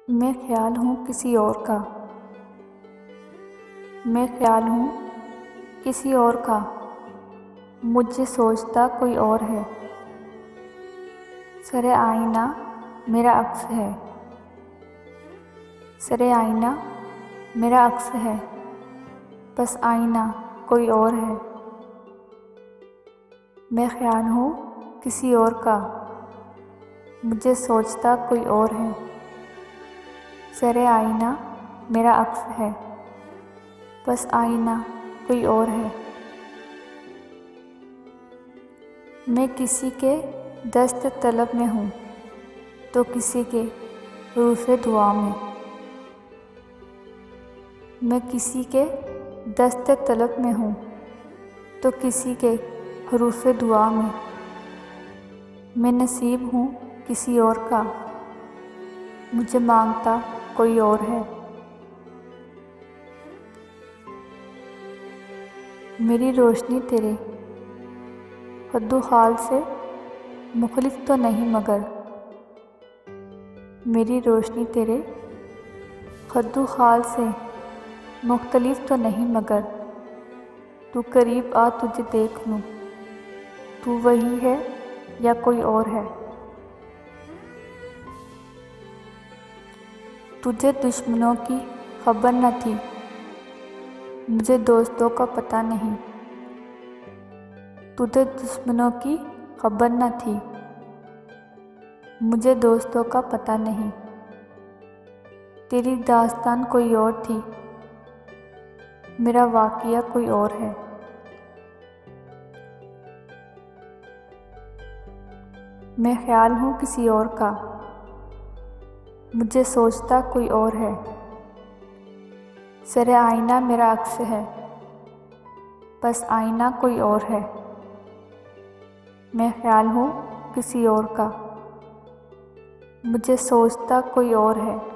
मैं ख्याल हूँ किसी और का। मैं ख्याल हूँ किसी और का। मुझे सोचता कोई और है। सरे आईना मेरा अक्स है। सरे आईना मेरा अक्स है। बस आईना कोई और है। मैं ख्याल हूँ किसी और का। मुझे सोचता कोई और है। सरे आईना मेरा अक्स है। बस आईना कोई और है। मैं किसी के दस्त तलब में हूँ तो किसी के रूफ़े दुआ में। मैं किसी के दस्त तलब में हूँ तो किसी के हरूफ़े दुआ में। मैं नसीब हूँ किसी और का। मुझे मांगता कोई और है। मेरी रोशनी तेरे कद्दू हाल से मुखलिफ तो नहीं मगर। मेरी रोशनी तेरे कद्दू हाल से मुख्तलिफ तो नहीं मगर। तू करीब आ तुझे देख लूँ। तू वही है या कोई और है। तुझे दुश्मनों की खबर न थी। मुझे दोस्तों का पता नहीं। तुझे दुश्मनों की खबर न थी। मुझे दोस्तों का पता नहीं। तेरी दास्तान कोई और थी। मेरा वाक़या कोई और है। मैं ख्याल हूँ किसी और का। मुझे सोचता कोई और है। सरे आईना मेरा अक्स है। बस आईना कोई और है। मैं ख्याल हूँ किसी और का। मुझे सोचता कोई और है।